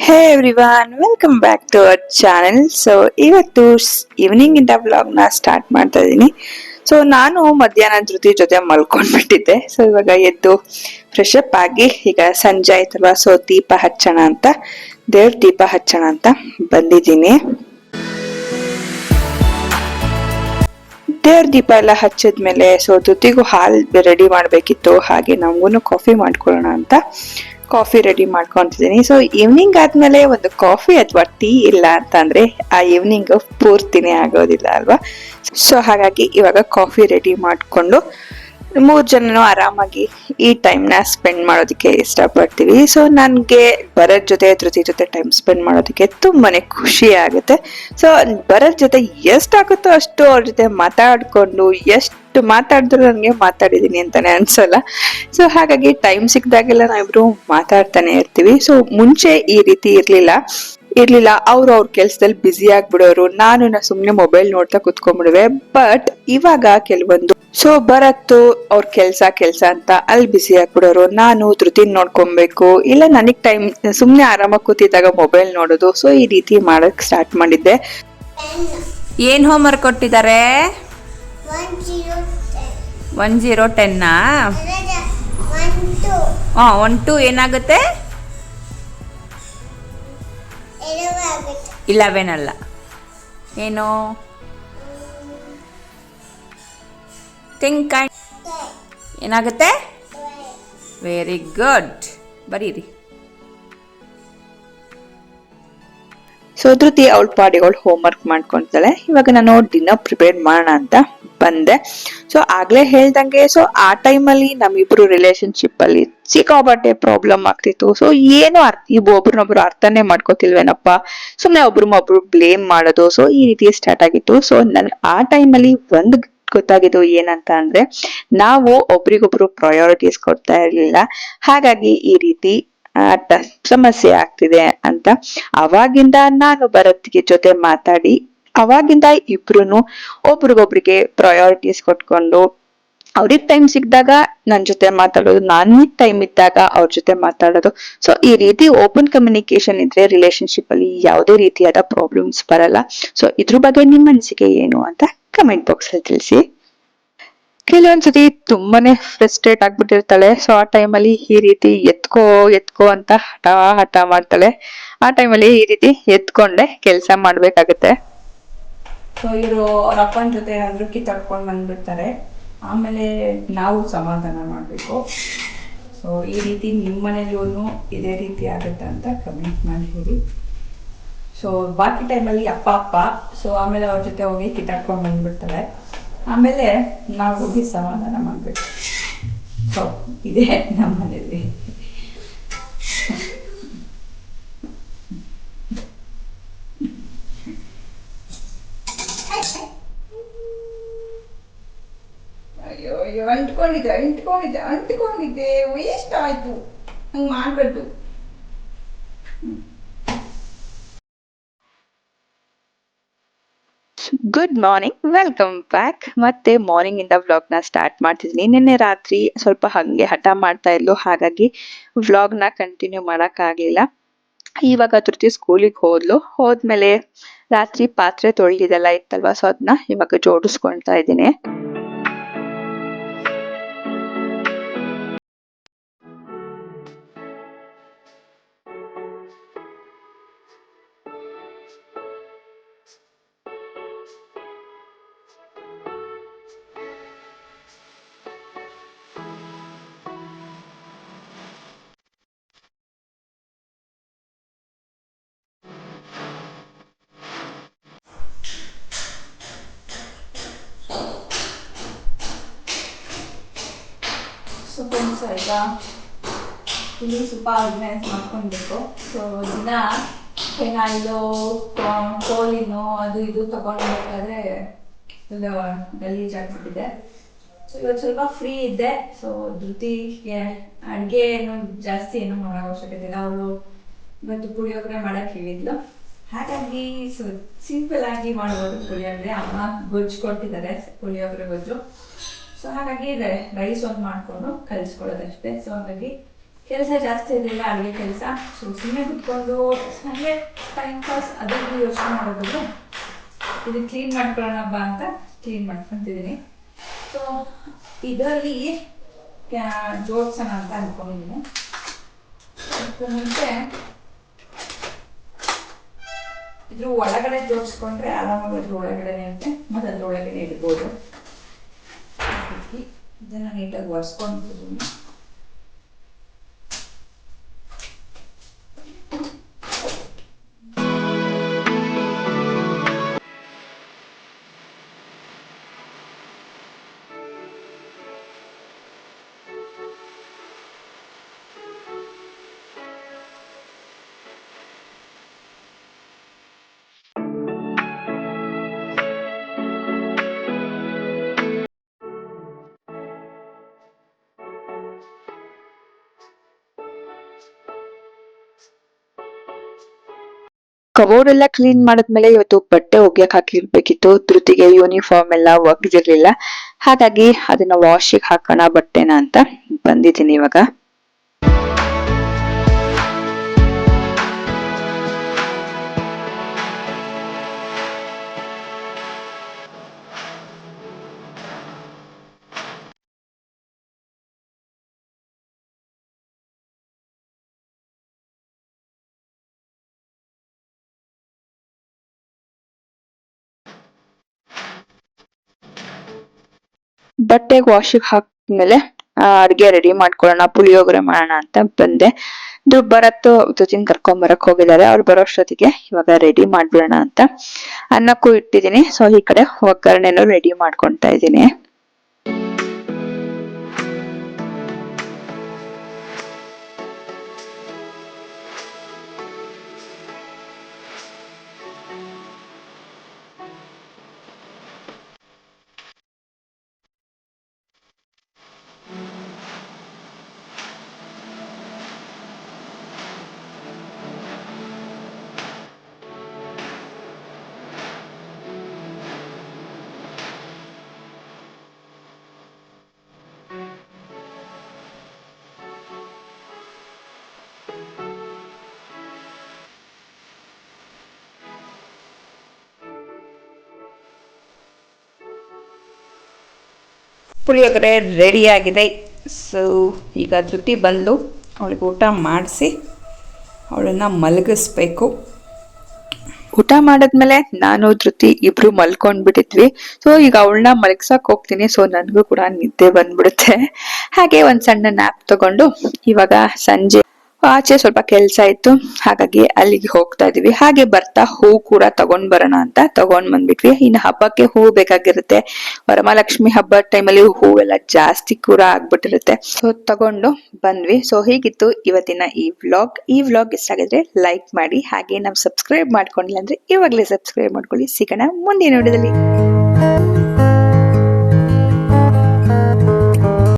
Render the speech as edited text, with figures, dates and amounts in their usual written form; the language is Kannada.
Hey everyone welcome back to our channel. So ಇವತ್ತು ಈವ್ನಿಂಗ್ ಇಂದ ವ್ಲಾಗ್ ನ ಸ್ಟಾರ್ಟ್ ಮಾಡ್ತಾ ಇದ್ದೀನಿ. ಸೊ ನಾನು ಮಧ್ಯಾಹ್ನ ಜೊತೆ ಮಲ್ಕೊಂಡ್ಬಿಟ್ಟಿದ್ದೆ. ಸೊ ಇವಾಗ ಎದ್ದು ಫ್ರೆಶ್ ಅಪ್ ಆಗಿ ಈಗ ಸಂಜೆ ಆಯ್ತಲ್ವಾ, ಸೊ ದೀಪ ಹಚ್ಚೋಣ ಅಂತ, ದೇವ್ರ ದೀಪ ಹಚ್ಚೋಣ ಅಂತ ಬಂದಿದ್ದೀನಿ. ದೇವ್ರ ದೀಪ ಎಲ್ಲ ಹಚ್ಚಿದ್ಮೇಲೆ ಸೊ ಧೃತಿಗೂ ಹಾಲ್ ರೆಡಿ ಮಾಡ್ಬೇಕಿತ್ತು, ಹಾಗೆ ನಮಗೂ ಕಾಫಿ ಮಾಡ್ಕೊಳ್ಳೋಣ ಅಂತ ಕಾಫಿ ರೆಡಿ ಮಾಡ್ಕೊಂತಿದ್ದೀನಿ. ಸೊ ಈವ್ನಿಂಗ್ ಆದ್ಮೇಲೆ ಒಂದು ಕಾಫಿ ಅಥವಾ ಟೀ ಇಲ್ಲ ಅಂತಂದ್ರೆ ಆ ಈವ್ನಿಂಗ್ ಪೂರ್ತಿನೇ ಆಗೋದಿಲ್ಲ ಅಲ್ವಾ. ಸೊ ಹಾಗಾಗಿ ಇವಾಗ ಕಾಫಿ ರೆಡಿ ಮಾಡ್ಕೊಂಡು 3 ಜನನು ಆರಾಮಾಗಿ ಈ ಟೈಮ್ ನ ಸ್ಪೆಂಡ್ ಮಾಡೋದಕ್ಕೆ ಇಷ್ಟಪಡ್ತೀವಿ. ಸೊ ನನ್ಗೆ ಭರತ್ ಜೊತೆ ಧೃತಿ ಜೊತೆ ಟೈಮ್ ಸ್ಪೆಂಡ್ ಮಾಡೋದಕ್ಕೆ ತುಂಬಾನೇ ಖುಷಿ ಆಗುತ್ತೆ. ಸೊ ಭರತ್ ಜೊತೆ ಎಷ್ಟಾಗುತ್ತೋ ಅಷ್ಟು ಅವ್ರ ಜೊತೆ ಮಾತಾಡ್ಕೊಂಡು ಎಷ್ಟು ಮಾತಾಡಿದ್ರು ನನಗೆ ಮಾತಾಡಿದೀನಿ ಅಂತಾನೆ ಅನ್ಸಲ್ಲ. ಸೊ ಹಾಗಾಗಿ ಟೈಮ್ ಸಿಕ್ದಾಗೆಲ್ಲ ನಾವಿಬ್ರು ಮಾತಾಡ್ತಾನೆ ಇರ್ತೀವಿ. ಸೊ ಮುಂಚೆ ಈ ರೀತಿ ಇರ್ಲಿಲ್ಲ. ಅವ್ರ ಕೆಲ್ಸದಲ್ಲಿ ಬ್ಯುಸಿ ಆಗ್ಬಿಡೋರು, ನಾನು ಸುಮ್ನೆ ಮೊಬೈಲ್ ನೋಡ್ತಾ ಕುತ್ಕೊಂಡ್ಬಿಡುವೆ. ಬಟ್ ಇವಾಗ ಕೆಲವೊಂದು ಸೊ ಬರತ್ತು ಅವ್ರ ಕೆಲ್ಸ ಅಂತ ಅಲ್ಲಿ ಬ್ಯುಸಿ ಆಗ್ಬಿಡೋರು, ನಾನು ಧೃತಿನ್ ನೋಡ್ಕೊಬೇಕು, ಇಲ್ಲ ನನಗ್ ಟೈಮ್ ಸುಮ್ನೆ ಆರಾಮಾಗಿ ಕೂತಿದ್ದಾಗ ಮೊಬೈಲ್ ನೋಡೋದು. ಸೊ ಈ ರೀತಿ ಮಾಡಕ್ ಸ್ಟಾರ್ಟ್ ಮಾಡಿದ್ದೆ. ಏನ್ ಹೋಮ್ ವರ್ಕ್ ಕೊಟ್ಟಿದ್ದಾರೆ? 1010 1 2 ಏನಾಗುತ್ತೆ? 11 ಅಲ್ಲ, ಏನು? ಥಿಂಕ್ ಏನಾಗುತ್ತೆ? ವೆರಿ ಗುಡ್, ಬರೀರಿ. ಸೊ ಧೃತಿ ಅವಳ ಪಾಡಿಗೆ ಅವಳು ಹೋಮ್ ವರ್ಕ್ ಮಾಡ್ಕೊಂತಾಳೆ. ಇವಾಗ ನಾನು ಡಿನ್ನರ್ ಪ್ರಿಪೇರ್ ಮಾಡೋಣ ಅಂತ ಬಂದೆ. ಸೊ ಆಗ್ಲೇ ಹೇಳ್ದಂಗೆ, ಸೊ ಆ ಟೈಮಲ್ಲಿ ನಮ್ಮಿಬ್ರು ರಿಲೇಶನ್ಶಿಪ್ ಅಲ್ಲಿ ಸಿಕ್ಕಾಪಟ್ಟೆ ಪ್ರಾಬ್ಲಮ್ ಆಗ್ತಿತ್ತು. ಸೊ ಏನು ಒಬ್ರನ್ನೊಬ್ರು ಅರ್ಥನೇ ಮಾಡ್ಕೋತಿಲ್ವೇನಪ್ಪ, ಸುಮ್ನೆ ಒಬ್ರು ಬ್ಲೇಮ್ ಮಾಡೋದು. ಸೊ ಈ ರೀತಿ ಸ್ಟಾರ್ಟ್ ಆಗಿತ್ತು. ಸೊ ನನ್ ಆ ಟೈಮಲ್ಲಿ ಒಂದು ಗೊತ್ತಾಗಿದ್ದು ಏನಂತ ಅಂದ್ರೆ, ನಾವು ಒಬ್ರಿಗೊಬ್ರು ಪ್ರಯಾರಿಟೀಸ್ ಕೊಡ್ತಾ ಇರ್ಲಿಲ್ಲ. ಹಾಗಾಗಿ ಈ ರೀತಿ ಸಮಸ್ಯೆ ಆಗ್ತಿದೆ ಅಂತ ಅವಾಗಿಂದ ನಾನು ಭರತ್ಗೆ ಜೊತೆ ಮಾತಾಡಿ, ಅವಾಗಿಂದ ಇಬ್ರುನು ಒಬ್ರಿಗೊಬ್ರಿಗೆ ಪ್ರಯಾರಿಟೀಸ್ ಕೊಟ್ಕೊಂಡು, ಅವ್ರಿಗೆ ಟೈಮ್ ಸಿಕ್ಕಿದಾಗ ನನ್ ಜೊತೆ ಮಾತಾಡೋದು, ನನಗ್ ಟೈಮ್ ಇದ್ದಾಗ ಅವ್ರ ಜೊತೆ ಮಾತಾಡೋದು. ಸೊ ಈ ರೀತಿ ಓಪನ್ ಕಮ್ಯುನಿಕೇಶನ್ ಇದ್ರೆ ರಿಲೇಶನ್ಶಿಪ್ ಅಲ್ಲಿ ಯಾವುದೇ ರೀತಿಯಾದ ಪ್ರಾಬ್ಲಮ್ಸ್ ಬರಲ್ಲ. ಸೊ ಇದ್ರ ಬಗ್ಗೆ ನಿಮ್ಮ ಅನಿಸಿಕೆ ಏನು ಅಂತ ಕಮೆಂಟ್ ಬಾಕ್ಸ್ ಅಲ್ಲಿ ತಿಳಿಸಿ. ಕೆಲವೊಂದ್ಸತಿ ತುಂಬಾನೇ ಫ್ರಸ್ಟ್ರೇಟ್ ಆಗ್ಬಿಟ್ಟಿರ್ತಾಳೆ. ಸೊ ಆ ಟೈಮಲ್ಲಿ ಈ ರೀತಿ ಎತ್ಕೋ ಅಂತ ಹಠ ಮಾಡ್ತಾಳೆ. ಆ ಟೈಮಲ್ಲಿ ಈ ರೀತಿ ಎತ್ಕೊಂಡೆ ಕೆಲ್ಸ ಮಾಡ್ಬೇಕಾಗತ್ತೆ. ಸೊ ಇವರು ಅವ್ರ ಅಪ್ಪನ ಜೊತೆ ಏನಾದ್ರು ಕಿತ್ತಾಡ್ಕೊಂಡು ಬಂದ್ಬಿಡ್ತಾರೆ, ಆಮೇಲೆ ನಾವು ಸಮಾಧಾನ ಮಾಡ್ಬೇಕು. ಸೊ ಈ ರೀತಿ ನಿಮ್ಮ ಮನೇಲೂ ಇದೇ ರೀತಿ ಆಗುತ್ತೆ ಅಂತ ಕಮೆಂಟ್ ಮಾಡಿ ಹೇಳಿ. ಸೊ ಬಾಕಿ ಟೈಮಲ್ಲಿ ಅಪ್ಪ ಸೊ ಆಮೇಲೆ ಅವ್ರ ಜೊತೆ ಹೋಗಿ ಕಿತ್ತಾಡ್ಕೊಂಡು ಬಂದ್ಬಿಡ್ತಾರೆ, ಆಮೇಲೆ ನಾವು ಹೋಗಿ ಸಮಾಧಾನ ಮಾಡ್ಬೇಕು. ಸೊ ಇದೇ ನಮ್ಮ ಮನೇಲಿ. ಅಯ್ಯೋ ಅಂಟ್ಕೊಂಡಿದ್ದೆ ವೇಸ್ಟ್ ಆಯ್ತು, ಹಂಗೆ ಮಾಡ್ಬಾರ್ದು. Good morning, welcome back. ಮತ್ತೆ ಮಾರ್ನಿಂಗ್ ಇಂದ ವ್ಲಾಗ್ ನ ಸ್ಟಾರ್ಟ್ ಮಾಡ್ತಿದ್ದೀನಿ. ನಿನ್ನೆ ರಾತ್ರಿ ಸ್ವಲ್ಪ ಹಂಗೆ ಹಠ ಮಾಡ್ತಾ ಇದ್ಲು, ಹಾಗಾಗಿ ವ್ಲಾಗ್ ನ ಕಂಟಿನ್ಯೂ ಮಾಡಕ್ ಆಗ್ಲಿಲ್ಲ. ಇವಾಗ ಧೃತಿ ಸ್ಕೂಲಿಗೆ ಹೋದ್ಮೇಲೆ ರಾತ್ರಿ ಪಾತ್ರೆ ತೊಳೆದಿದೆಲ್ಲ ಇತ್ತಲ್ವಾ, ಸೊ ಅದನ್ನ ಇವಾಗ ಜೋಡಿಸ್ಕೊಳ್ತಾ ಇದ್ದೀನಿ. ಈಗ ಇಲ್ಲಿ ಸ್ವಲ್ಪ ಆರ್ಗನೈಸ್ ಮಾಡ್ಕೊಳ್ಬೇಕು. ಸೊ ದಿನ ಫಿನಾಯ್ಲು, ಕೋಲಿನು ಅದು ಇದು ತಗೊಂಡ್ಬೇಕಾದ್ರೆ ಗಲೀಜಾಗ್ಬಿಟ್ಟಿದೆ. ಸೊ ಇವತ್ತು ಸ್ವಲ್ಪ ಫ್ರೀ ಇದ್ದೆ. ಸೊ ಧೃತಿಗೆ ಅಡುಗೆ ಏನು ಜಾಸ್ತಿ ಏನು ಮಾಡೋ ಅವಶ್ಯಕತೆ ಇಲ್ಲ, ಅವಳು ಇವತ್ತು ಪುಳಿಯೋಗರೆ ಮಾಡಕ್ಕೆ ಹೇಳಿದ್ಲು. ಹಾಗಾಗಿ ಸಿಂಪಲ್ ಆಗಿ ಮಾಡ್ಬೋದು ಪುಳಿಯೋಗರೆ. ಅಮ್ಮ ಗೊಜ್ಜು ಕೊಟ್ಟಿದ್ದಾರೆ, ಪುಳಿಯೋಗರೆ ಗೊಜ್ಜು. ಸೊ ಹಾಗಾಗಿ ರೈಸ್ ಒಂದು ಮಾಡಿಕೊಂಡು ಕಲಿಸ್ಕೊಳ್ಳೋದಷ್ಟೇ. ಸೊ ಹಾಗಾಗಿ ಕೆಲಸ ಜಾಸ್ತಿ ಇರಲಿಲ್ಲ, ಅಡುಗೆ ಕೆಲಸ. ಸೊ ಸುಮ್ಮನೆ ಕುತ್ಕೊಂಡು ಹಾಗೆ ಟೈಮ್ ಪಾಸ್ ಅದನ್ನು ಯೋಚನೆ ಮಾಡೋದು. ಇದು ಕ್ಲೀನ್ ಮಾಡ್ಕೊಳ್ಳೋಣ ಬಾ ಅಂತ ಕ್ಲೀನ್ ಮಾಡ್ಕೊತಿದ್ದೀನಿ. ಸೊ ಇದರಲ್ಲಿ ಜೋಡಿಸೋಣ ಅಂತ ಅಂದ್ಕೊಂಡಿದ್ದೀನಿ. ಅದಕ್ಕೆ ಮುಂಚೆ ಇದ್ರ ಒಳಗಡೆ ಜೋಡಿಸ್ಕೊಂಡ್ರೆ ಆರಾಮಾಗಿ ಅದ್ರ ಒಳಗಡೆ ಇರುತ್ತೆ, ಮತ್ತು ಅದ್ರ ಒಳಗಡೆ ಇಡ್ಬೋದು. ಇದನ್ನು ನೀಟಾಗಿ ಒರೆಸ್ಕೊಂಡ್ಬಿಡ್ತೀನಿ. ಕಬೋರ್ಡ್ ಎಲ್ಲ ಕ್ಲೀನ್ ಮಾಡಿದ್ಮೇಲೆ ಇವತ್ತು ಬಟ್ಟೆ ಒಗ್ಯಕ್ ಹಾಕಿರ್ಬೇಕಿತ್ತು. ಧೃತಿಗೆ ಯೂನಿಫಾರ್ಮ್ ಎಲ್ಲ ಒಗ್ದಿರ್ಲಿಲ್ಲ, ಹಾಗಾಗಿ ಅದನ್ನ ವಾಶಿಗೆ ಹಾಕೋಣ ಬಟ್ಟೆನ ಅಂತ ಬಂದಿದ್ದೀನಿ ಇವಾಗ. ಬಟ್ಟೆಗೆ ವಾಶಿಗೆ ಹಾಕ್ಮೇಲೆ ಅಡ್ಗೆ ರೆಡಿ ಮಾಡ್ಕೊಳ್ಳೋಣ, ಪುಳಿಯೋಗರೆ ಮಾಡೋಣ ಅಂತ ಬಂದೆ. ಭರತ್ ಜೊತೆ ಕರ್ಕೊಂಡ್ ಹೋಗಿದ್ದಾರೆ. ಅವ್ರು ಬರೋಷ್ಟೊತ್ತಿಗೆ ಇವಾಗ ರೆಡಿ ಮಾಡ್ಬಿಡೋಣ ಅಂತ ಅನ್ನಕ್ಕೂ ಇಟ್ಟಿದ್ದೀನಿ. ಸೊ ಈ ಕಡೆ ಒಗ್ಗರಣೆನೂ ರೆಡಿ ಮಾಡ್ಕೊಂತಾ ಇದ್ದೀನಿ. ಪುಳಿಯೋಗರೆ ರೆಡಿ ಆಗಿದೆ. ಸೊ ಈಗ ಧೃತಿ ಬಂದು ಅವಳಿಗೆ ಊಟ ಮಾಡಿಸಿ ಅವಳನ್ನು ಮಲಗಿಸ್ಬೇಕು. ಊಟ ಮಾಡಾದ್ಮೇಲೆ ನಾನು ಧೃತಿ ಇಬ್ರು ಮಲ್ಕೊಂಡ್ಬಿಟ್ಟಿದ್ವಿ. ಸೊ ಈಗ ಅವಳನ್ನ ಮಲಗ್ಸಕ್ ಹೋಗ್ತೀನಿ. ಸೊ ನನ್ಗೂ ಕೂಡ ನಿದ್ದೆ ಬಂದ್ಬಿಡುತ್ತೆ. ಹಾಗೆ ಒಂದ್ ಸಣ್ಣ ನ್ಯಾಪ್ ತಗೊಂಡು ಇವಾಗ ಸಂಜೆ ಆಚೆ ಸ್ವಲ್ಪ ಕೆಲ್ಸ ಇತ್ತು, ಹಾಗಾಗಿ ಅಲ್ಲಿಗೆ ಹೋಗ್ತಾ ಇದೀವಿ. ಹಾಗೆ ಬರ್ತಾ ಹೂ ಕೂಡ ತಗೊಂಡ್ ಬರೋಣ ಅಂತ ತಗೊಂಡ್ ಬಂದ್ಬಿಟ್ವಿ. ಇನ್ನು ಹಬ್ಬಕ್ಕೆ ಹೂ ಬೇಕಾಗಿರುತ್ತೆ. ವರಮಹಾಲಕ್ಷ್ಮಿ ಹಬ್ಬದ ಟೈಮಲ್ಲಿ ಹೂವೆಲ್ಲ ಜಾಸ್ತಿ ಕೂಡ ಆಗ್ಬಿಟ್ಟಿರುತ್ತೆ. ಸೊ ತಗೊಂಡು ಬಂದ್ವಿ. ಸೊ ಹೀಗಿತ್ತು ಇವತ್ತಿನ ಈ ವ್ಲಾಗ್ ಇಷ್ಟ ಆಗಿದ್ರೆ ಲೈಕ್ ಮಾಡಿ, ಹಾಗೆ ನಾವು ಸಬ್ಸ್ಕ್ರೈಬ್ ಮಾಡ್ಕೊಂಡಿಲ್ಲ ಅಂದ್ರೆ ಇವಾಗಲೇ ಸಬ್ಸ್ಕ್ರೈಬ್ ಮಾಡ್ಕೊಳ್ಳಿ. ಸಿಗೋಣ ಮುಂದಿನ ವಿಡಿಯೋದಲ್ಲಿ.